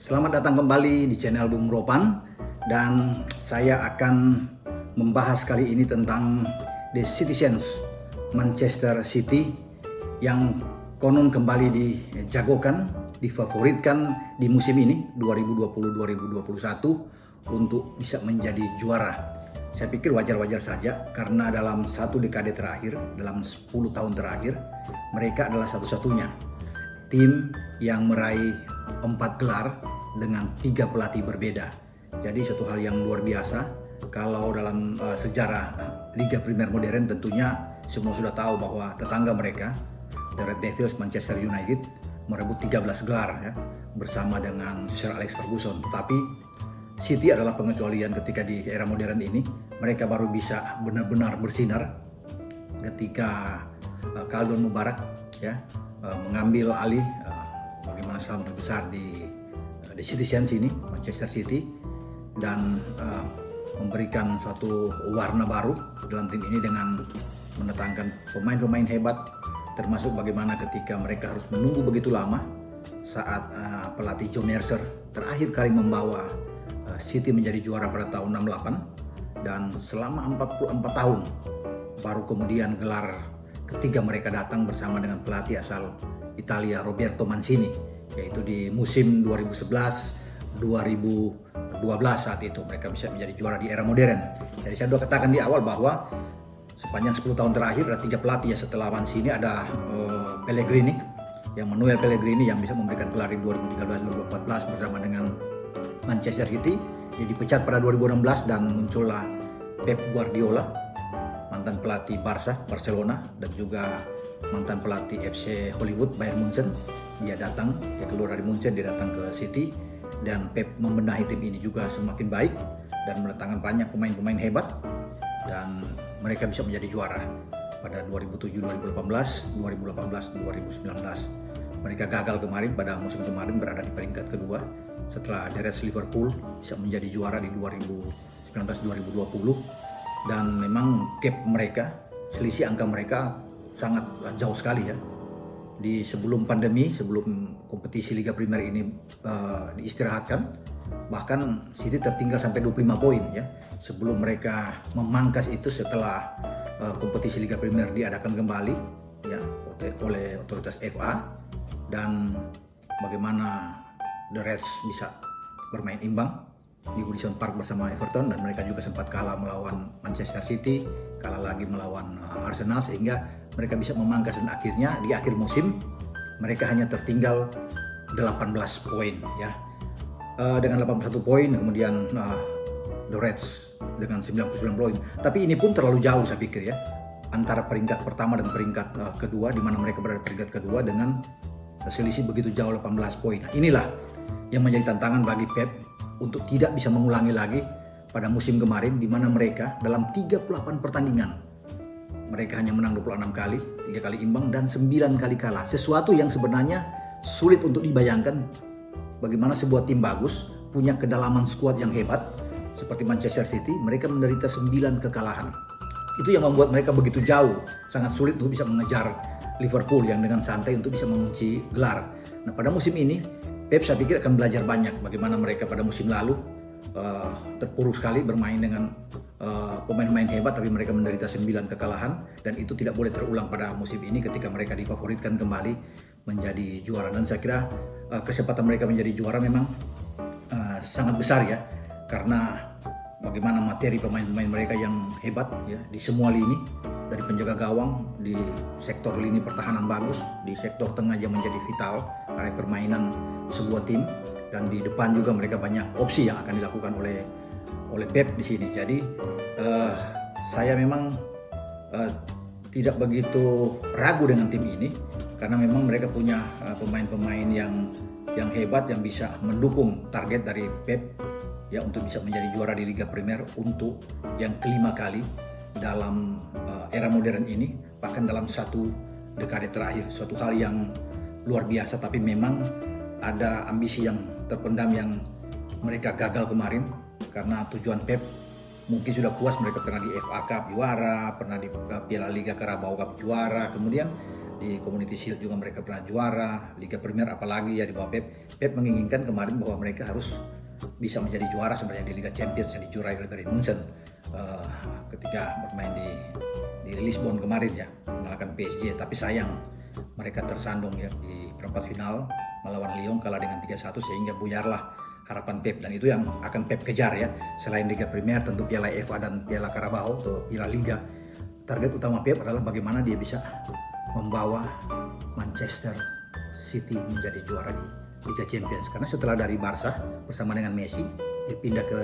Selamat datang kembali di channel Bung Ropan, dan saya akan membahas kali ini tentang The Citizens Manchester City yang konon kembali dijagokan, difavoritkan di musim ini 2020-2021 untuk bisa menjadi juara. Saya pikir wajar-wajar saja karena dalam satu dekade terakhir, dalam 10 tahun terakhir, mereka adalah satu-satunya tim yang meraih 4 gelar dengan 3 pelatih berbeda. Jadi suatu hal yang luar biasa. Kalau dalam sejarah Liga Primer modern, tentunya semua sudah tahu bahwa tetangga mereka, The Red Devils Manchester United, merebut 13 gelar ya, bersama dengan Sir Alex Ferguson. Tetapi City adalah pengecualian ketika di era modern ini. Mereka baru bisa benar-benar bersinar ketika Khaldun Mubarak ya mengambil alih bagaimana saham terbesar di The Citizens ini, Manchester City, dan memberikan suatu warna baru dalam tim ini dengan mendatangkan pemain-pemain hebat, termasuk bagaimana ketika mereka harus menunggu begitu lama saat pelatih Joe Mercer terakhir kali membawa City menjadi juara pada tahun 68, dan selama 44 tahun baru kemudian gelar ketiga mereka datang bersama dengan pelatih asal Italia Roberto Mancini, yaitu di musim 2011-2012 saat itu mereka bisa menjadi juara di era modern. Jadi saya sudah katakan di awal bahwa sepanjang 10 tahun terakhir ada 3 pelatih ya setelah Mancini. Ada Pellegrini, yang Manuel Pellegrini yang bisa memberikan gelar di 2013-2014 bersama dengan Manchester City. Dia dipecat pada 2016 dan muncullah Pep Guardiola, mantan pelatih Barcelona, dan juga mantan pelatih FC Hollywood Bayern Munchen. Dia keluar dari Munchen, dia datang ke City, dan Pep membenahi tim ini juga semakin baik dan mendatangkan banyak pemain-pemain hebat, dan mereka bisa menjadi juara pada 2007-2018, 2018-2019. Mereka gagal kemarin, pada musim kemarin berada di peringkat kedua setelah The Reds Liverpool bisa menjadi juara di 2019-2020. Dan memang gap mereka, selisih angka mereka sangat jauh sekali ya. Di sebelum pandemi, sebelum kompetisi Liga Primer ini diistirahatkan, bahkan City tertinggal sampai 25 poin ya, sebelum mereka memangkas itu setelah kompetisi Liga Primer diadakan kembali ya oleh otoritas FA. Dan bagaimana The Reds bisa bermain imbang di Goodison Park bersama Everton, dan mereka juga sempat kalah melawan Manchester City, kalah lagi melawan Arsenal, sehingga mereka bisa memangkas, dan akhirnya di akhir musim mereka hanya tertinggal 18 poin ya. Dengan 81 poin kemudian The Reds dengan 99 poin. Tapi ini pun terlalu jauh saya pikir ya, antara peringkat pertama dan peringkat kedua, di mana mereka berada di peringkat kedua dengan selisih begitu jauh 18 poin. Inilah yang menjadi tantangan bagi Pep untuk tidak bisa mengulangi lagi pada musim kemarin, di mana mereka dalam 38 pertandingan mereka hanya menang 26 kali, 3 kali imbang, dan 9 kali kalah. Sesuatu yang sebenarnya sulit untuk dibayangkan, bagaimana sebuah tim bagus, punya kedalaman skuad yang hebat seperti Manchester City, mereka menderita 9 kekalahan. Itu yang membuat mereka begitu jauh, sangat sulit untuk bisa mengejar Liverpool yang dengan santai untuk bisa mengunci gelar. Nah, pada musim ini Pep saya pikir akan belajar banyak bagaimana mereka pada musim lalu terpuruk sekali bermain dengan pemain-pemain hebat, tapi mereka menderita 9 kekalahan, dan itu tidak boleh terulang pada musim ini ketika mereka difavoritkan kembali menjadi juara. Dan saya kira kesempatan mereka menjadi juara memang sangat besar ya, karena bagaimana materi pemain-pemain mereka yang hebat ya di semua lini, dari penjaga gawang, di sektor lini pertahanan bagus, di sektor tengah yang menjadi vital dari permainan sebuah tim, dan di depan juga mereka banyak opsi yang akan dilakukan oleh Pep di sini. Jadi saya memang tidak begitu ragu dengan tim ini, karena memang mereka punya pemain-pemain yang hebat yang bisa mendukung target dari Pep ya untuk bisa menjadi juara di Liga Primer untuk yang kelima kali dalam era modern ini, bahkan dalam satu dekade terakhir. Suatu hal yang luar biasa, tapi memang ada ambisi yang terpendam yang mereka gagal kemarin, karena tujuan Pep mungkin sudah puas. Mereka pernah di FA Cup juara, pernah di Piala Liga Carabao Cup juara, kemudian Di Community Shield juga mereka pernah juara, Liga Premier apalagi ya di bawah Pep. Pep menginginkan kemarin bahwa mereka harus bisa menjadi juara sebenarnya di Liga Champions yang dijuarai oleh Bayern Munchen ketika bermain di Lisbon kemarin ya, mengalahkan PSG. Tapi sayang mereka tersandung ya di perempat final melawan Lyon, kalah dengan 3-1 sehingga buyarlah harapan Pep, dan itu yang akan Pep kejar ya. Selain Liga Premier tentu Piala FA dan Piala Carabao atau Piala Liga. Target utama Pep adalah bagaimana dia bisa membawa Manchester City menjadi juara di Liga Champions. Karena setelah dari Barca bersama dengan Messi, dia pindah ke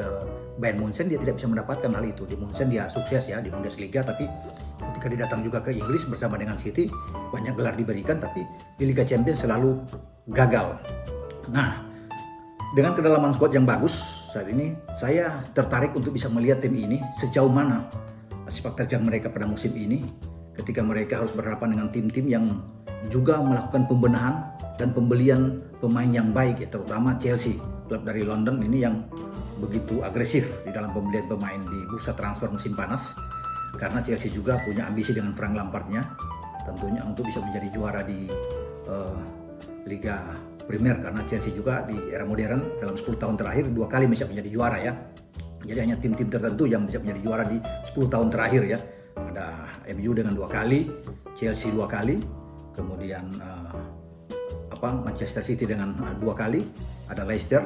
Bayern Munchen, dia tidak bisa mendapatkan hal itu. Di Munchen dia sukses ya di Bundesliga, tapi ketika dia datang juga ke Inggris bersama dengan City, banyak gelar diberikan, tapi di Liga Champions selalu gagal. Nah, dengan kedalaman skuad yang bagus saat ini, saya tertarik untuk bisa melihat tim ini sejauh mana sepak terjang mereka pada musim ini, ketika mereka harus berhadapan dengan tim-tim yang juga melakukan pembenahan dan pembelian pemain yang baik ya, terutama Chelsea, klub dari London ini yang begitu agresif di dalam pembelian pemain di bursa transfer musim panas. Karena Chelsea juga punya ambisi dengan Frank Lampardnya tentunya untuk bisa menjadi juara di Liga Premier, karena Chelsea juga di era modern dalam 10 tahun terakhir 2 kali bisa menjadi juara ya. Jadi hanya tim-tim tertentu yang bisa menjadi juara di 10 tahun terakhir ya. Ada MU dengan 2 kali, Chelsea 2 kali, kemudian Manchester City dengan 2 kali, ada Leicester,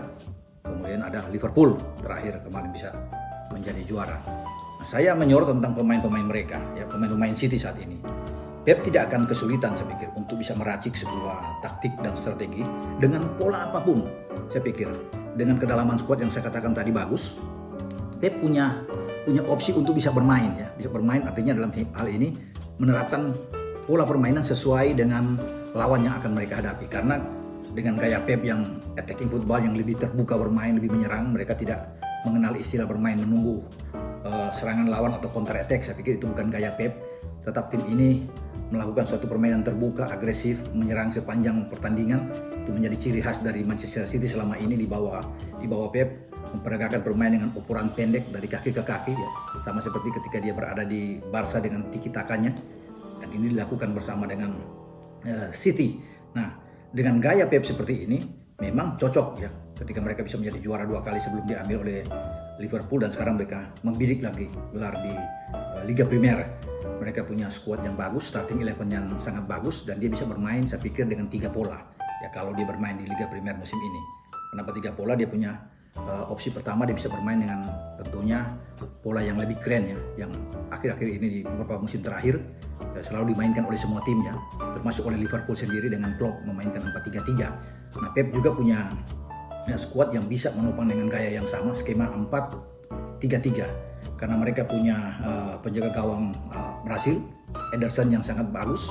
kemudian ada Liverpool terakhir kemarin bisa menjadi juara. Nah, saya menyorot tentang pemain-pemain mereka ya, pemain-pemain City saat ini. Pep tidak akan kesulitan saya pikir untuk bisa meracik sebuah taktik dan strategi dengan pola apapun. Saya pikir dengan kedalaman skuad yang saya katakan tadi bagus, Pep punya opsi untuk bisa bermain ya. Bisa bermain artinya dalam hal ini menerapkan pola permainan sesuai dengan lawan yang akan mereka hadapi. Karena dengan gaya Pep yang attacking football, yang lebih terbuka bermain, lebih menyerang, mereka tidak mengenal istilah bermain menunggu serangan lawan atau counter attack. Saya pikir itu bukan gaya Pep. Tetap tim ini melakukan suatu permainan terbuka, agresif, menyerang sepanjang pertandingan. Itu menjadi ciri khas dari Manchester City selama ini di bawah Pep, memperagakan permainan dengan ukuran pendek dari kaki ke kaki ya. Sama seperti ketika dia berada di Barca dengan tiki-takanya, dan ini dilakukan bersama dengan City. Nah, dengan gaya Pep seperti ini memang cocok ya ketika mereka bisa menjadi juara 2 kali sebelum diambil oleh Liverpool, dan sekarang mereka membidik lagi gelar di Liga Premier. Mereka punya skuad yang bagus, starting 11 yang sangat bagus, dan dia bisa bermain saya pikir dengan 3 pola ya kalau dia bermain di Liga Premier musim ini. Kenapa 3 pola? Dia punya opsi pertama, dia bisa bermain dengan tentunya pola yang lebih keren ya, yang akhir-akhir ini di beberapa musim terakhir selalu dimainkan oleh semua tim ya, termasuk oleh Liverpool sendiri dengan Klopp memainkan 4-3-3. Nah, Pep juga punya skuad yang bisa menopang dengan gaya yang sama, skema 4-3-3, karena mereka punya penjaga gawang Brasil, Ederson yang sangat bagus.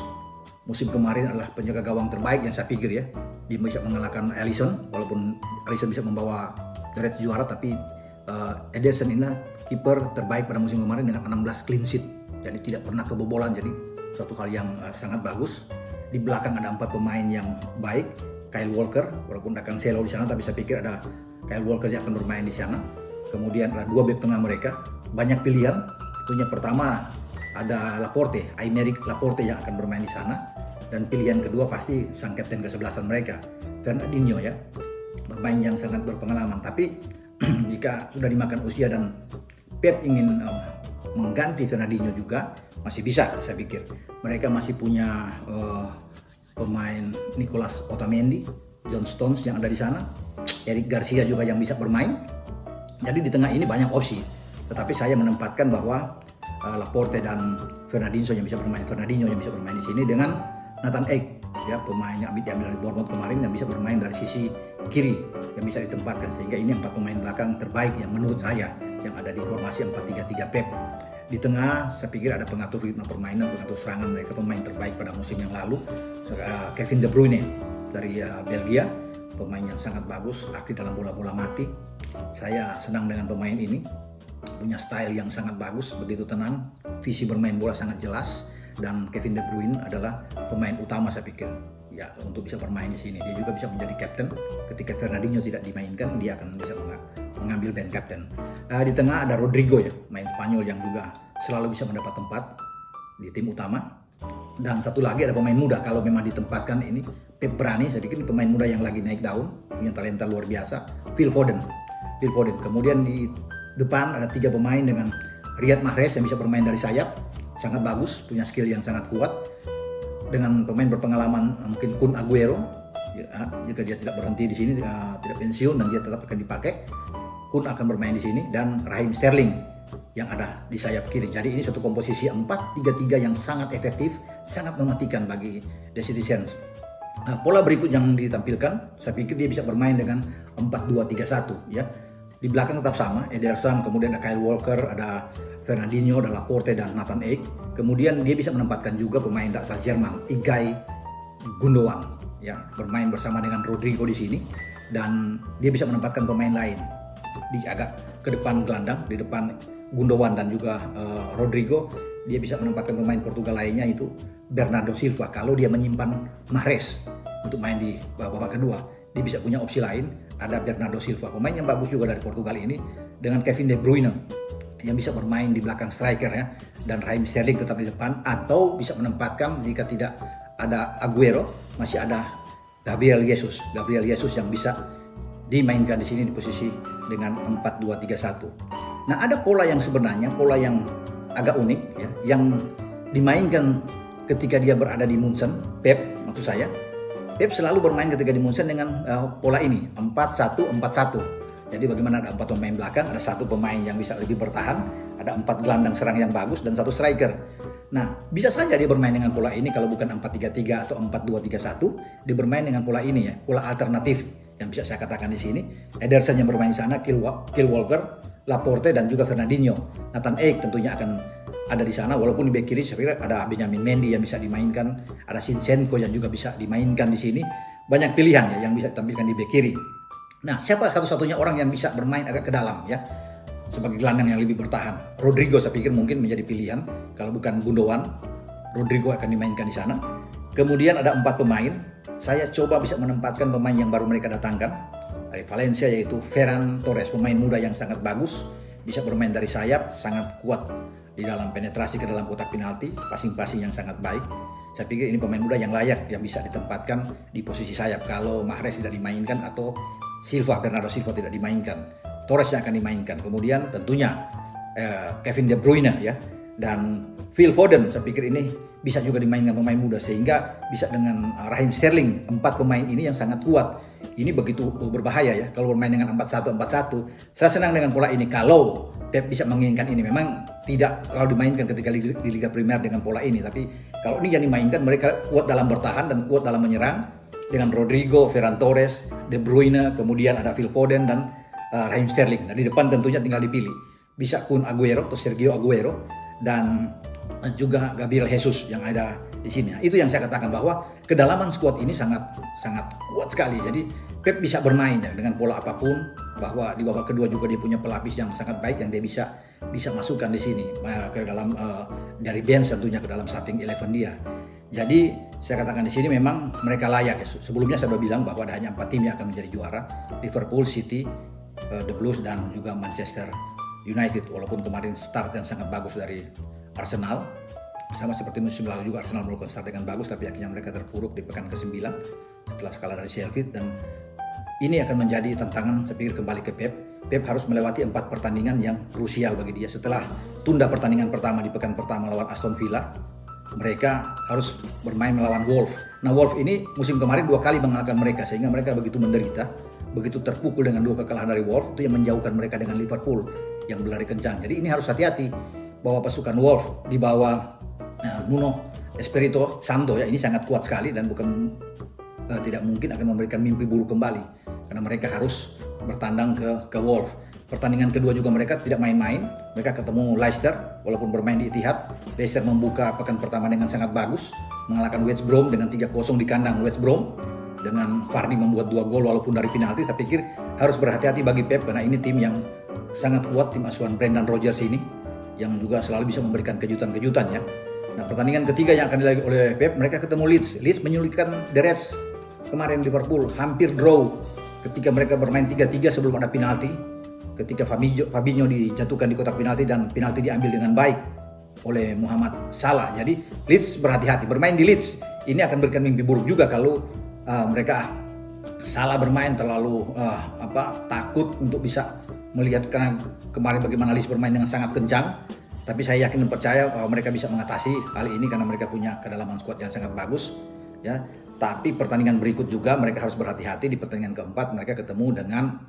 Musim kemarin adalah penjaga gawang terbaik yang saya pikir ya. Dia bisa mengalahkan Alisson, walaupun Alisson bisa membawa The Reds juara, tapi Ederson ini kiper terbaik pada musim kemarin dengan 16 clean sheet. Jadi tidak pernah kebobolan, jadi suatu hal yang sangat bagus. Di belakang ada 4 pemain yang baik. Kyle Walker, walaupun ada Cancelo di sana, tapi saya pikir ada Kyle Walker yang akan bermain di sana. Kemudian ada 2 bek tengah mereka, banyak pilihan. Tentunya pertama ada Laporte, Aymeric Laporte yang akan bermain di sana. Dan pilihan kedua pasti sang kapten ke-11 mereka, Fernandinho ya, pemain yang sangat berpengalaman. Tapi jika sudah dimakan usia dan Pep ingin mengganti Fernandinho juga, masih bisa saya pikir. Mereka masih punya pemain Nicolas Otamendi, John Stones yang ada di sana, Eric Garcia juga yang bisa bermain. Jadi di tengah ini banyak opsi. Tetapi saya menempatkan bahwa Laporte dan Fernandinho yang bisa bermain di sini dengan Nathan Ake ya, pemain yang diambil dari Bournemouth kemarin yang bisa bermain dari sisi kiri yang bisa ditempatkan, sehingga ini 4 pemain belakang terbaik yang menurut saya yang ada di formasi 4-3-3 Pep. Di tengah saya pikir ada pengatur ritme permainan, pengatur serangan mereka, pemain terbaik pada musim yang lalu, Kevin De Bruyne dari Belgia, pemain yang sangat bagus, aktif dalam bola-bola mati. Saya senang dengan pemain ini, punya style yang sangat bagus, begitu tenang, visi bermain bola sangat jelas. Dan Kevin De Bruyne adalah pemain utama saya pikir ya untuk bisa bermain di sini. Dia juga bisa menjadi kapten ketika Fernandinho tidak dimainkan, dia akan bisa mengambil band kapten. Di tengah ada Rodrigo ya, main Spanyol yang juga selalu bisa mendapat tempat di tim utama. Dan satu lagi ada pemain muda, kalau memang ditempatkan ini Pep berani, saya pikir ini pemain muda yang lagi naik daun, punya talenta luar biasa, Phil Foden. Kemudian di depan ada 3 pemain dengan Riyad Mahrez yang bisa bermain dari sayap, sangat bagus, punya skill yang sangat kuat. Dengan pemain berpengalaman mungkin Kun Aguero, ya, jika dia tidak berhenti di sini, tidak pensiun dan dia tetap akan dipakai, Kun akan bermain di sini, dan Raheem Sterling yang ada di sayap kiri. Jadi ini satu komposisi 4-3-3 yang sangat efektif, sangat mematikan bagi The Citizens. Nah, pola berikut yang ditampilkan, saya pikir dia bisa bermain dengan 4-2-3-1 ya. Di belakang tetap sama, Ederson, kemudian ada Kyle Walker, ada Fernandinho, ada Laporte dan Nathan Ake. Kemudian dia bisa menempatkan juga pemain asal Jerman, Ilkay Gundogan, ya, bermain bersama dengan Rodrigo di sini, dan dia bisa menempatkan pemain lain di agak ke depan gelandang, di depan Gundogan dan juga Rodrigo. Dia bisa menempatkan pemain Portugal lainnya, itu Bernardo Silva. Kalau dia menyimpan Mahrez untuk main di babak kedua, dia bisa punya opsi lain, ada Bernardo Silva, pemain yang bagus juga dari Portugal ini, dengan Kevin De Bruyne yang bisa bermain di belakang striker ya, dan Raheem Sterling tetap di depan, atau bisa menempatkan jika tidak ada Aguero, masih ada Gabriel Jesus yang bisa dimainkan di sini di posisi dengan 4-2-3-1. Nah, ada pola yang sebenarnya pola yang agak unik ya, yang dimainkan ketika dia berada di Munchen, Pep maksud saya. Pep selalu bermain ketika di Munchen dengan pola ini, 4-1-4-1. Jadi bagaimana ada 4 pemain belakang, ada 1 pemain yang bisa lebih bertahan, ada 4 gelandang serang yang bagus, dan 1 striker. Nah, bisa saja dia bermain dengan pola ini kalau bukan 4-3-3 atau 4-2-3-1, dia bermain dengan pola ini ya, pola alternatif yang bisa saya katakan di sini. Ederson yang bermain di sana, Kyle Walker, Laporte dan juga Fernandinho. Nathan Ake tentunya akan ada di sana, walaupun di bek kiri saya pikir ada Benjamin Mendy yang bisa dimainkan, ada Zinchenko yang juga bisa dimainkan di sini. Banyak pilihan ya yang bisa ditampilkan di bek kiri. Nah, siapa satu-satunya orang yang bisa bermain agak ke dalam ya, sebagai gelandang yang lebih bertahan? Rodrigo saya pikir mungkin menjadi pilihan. Kalau bukan Gundogan, Rodrigo akan dimainkan di sana. Kemudian ada 4 pemain. Saya coba bisa menempatkan pemain yang baru mereka datangkan dari Valencia, yaitu Ferran Torres, pemain muda yang sangat bagus, bisa bermain dari sayap, sangat kuat di dalam penetrasi ke dalam kotak penalti, passing yang sangat baik. Saya pikir ini pemain muda yang layak yang bisa ditempatkan di posisi sayap kalau Mahrez tidak dimainkan atau Bernardo Silva tidak dimainkan. Torres yang akan dimainkan. Kemudian tentunya Kevin De Bruyne ya, dan Phil Foden. Saya pikir ini bisa juga dimainkan pemain muda, sehingga bisa dengan Raheem Sterling. 4 pemain ini yang sangat kuat. Ini begitu berbahaya ya kalau bermain dengan 4-1-4-1. Saya senang dengan pola ini kalau Pep bisa menginginkan ini. Memang tidak selalu dimainkan ketika di Liga Primer dengan pola ini, tapi kalau ini yang dimainkan, mereka kuat dalam bertahan dan kuat dalam menyerang dengan Rodrigo, Ferran Torres, De Bruyne, kemudian ada Phil Foden dan Raheem Sterling. Nah, di depan tentunya tinggal dipilih. Bisa Kun Aguero atau Sergio Aguero dan juga Gabriel Jesus yang ada di sini. Nah, itu yang saya katakan bahwa kedalaman skuad ini sangat kuat sekali. Jadi Pep bisa bermain ya, dengan pola apapun, bahwa di babak kedua juga dia punya pelapis yang sangat baik yang dia bisa masukkan di sini ke dalam dari bench tentunya ke dalam starting 11 dia. Jadi saya katakan di sini memang mereka layak ya. Sebelumnya saya sudah bilang bahwa ada hanya 4 tim yang akan menjadi juara, Liverpool, City, The Blues dan juga Manchester United. Walaupun kemarin start yang sangat bagus dari Arsenal, sama seperti musim lalu juga Arsenal melakukan start dengan bagus, tapi akhirnya mereka terpuruk di pekan ke-9 setelah kalah dari Sheffield. Dan ini akan menjadi tantangan saya pikir kembali ke Pep. Pep harus melewati 4 pertandingan yang krusial bagi dia. Setelah tunda pertandingan pertama di pekan pertama lawan Aston Villa, mereka harus bermain melawan Wolves. Nah, Wolves ini musim kemarin 2 kali mengalahkan mereka, sehingga mereka begitu menderita, begitu terpukul dengan 2 kekalahan dari Wolves, itu yang menjauhkan mereka dengan Liverpool yang berlari kencang. Jadi ini harus hati-hati bahwa pasukan Wolves di bawah Nuno Espirito Santo ya, ini sangat kuat sekali dan bukan tidak mungkin akan memberikan mimpi buruk kembali, karena mereka harus bertandang ke Wolves. Pertandingan kedua juga mereka tidak main-main. Mereka ketemu Leicester, walaupun bermain di Etihad. Leicester membuka pekan pertama dengan sangat bagus, mengalahkan West Brom dengan 3-0 di kandang West Brom, dengan Vardy membuat 2 gol walaupun dari penalti. Saya pikir harus berhati-hati bagi Pep, karena ini tim yang sangat kuat, tim asuhan Brendan Rodgers ini, yang juga selalu bisa memberikan kejutan-kejutan ya. Nah, pertandingan ketiga yang akan dilakukan oleh Pep, mereka ketemu Leeds. Leeds menyulitkan The Reds. Kemarin Liverpool hampir draw ketika mereka bermain 3-3 sebelum ada penalti. Ketika Fabinho dijatuhkan di kotak penalti dan penalti diambil dengan baik oleh Muhammad Salah. Jadi Leeds berhati-hati, bermain di Leeds ini akan berikan mimpi buruk juga kalau mereka salah bermain terlalu takut untuk bisa melihat, karena kemarin bagaimana Leeds bermain dengan sangat kencang. Tapi saya yakin dan percaya bahwa mereka bisa mengatasi hal ini karena mereka punya kedalaman skuad yang sangat bagus, ya. Tapi pertandingan berikut juga mereka harus berhati-hati. Di pertandingan keempat mereka ketemu dengan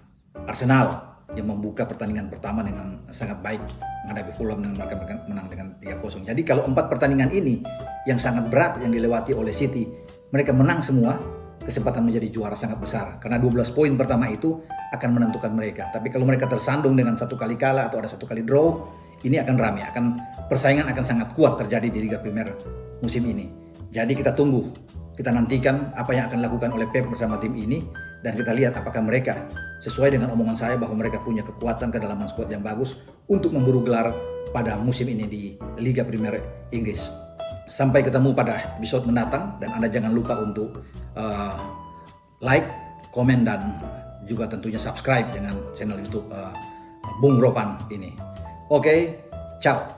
Arsenal yang membuka pertandingan pertama dengan sangat baik menghadapi Fulham, dengan mereka menang dengan 3-0. Jadi kalau 4 pertandingan ini yang sangat berat yang dilewati oleh City, mereka menang semua, kesempatan menjadi juara sangat besar. Karena 12 poin pertama itu akan menentukan mereka. Tapi kalau mereka tersandung dengan 1 kali kalah atau ada 1 kali draw, ini akan ramai, persaingan akan sangat kuat terjadi di Liga Premier musim ini. Jadi kita tunggu, kita nantikan apa yang akan dilakukan oleh Pep bersama tim ini, dan kita lihat apakah mereka sesuai dengan omongan saya bahwa mereka punya kekuatan kedalaman skuad yang bagus untuk memburu gelar pada musim ini di Liga Premier Inggris. Sampai ketemu pada episode mendatang, dan Anda jangan lupa untuk like, komen, dan juga tentunya subscribe dengan channel YouTube Bung Ropan ini. Oke, ciao.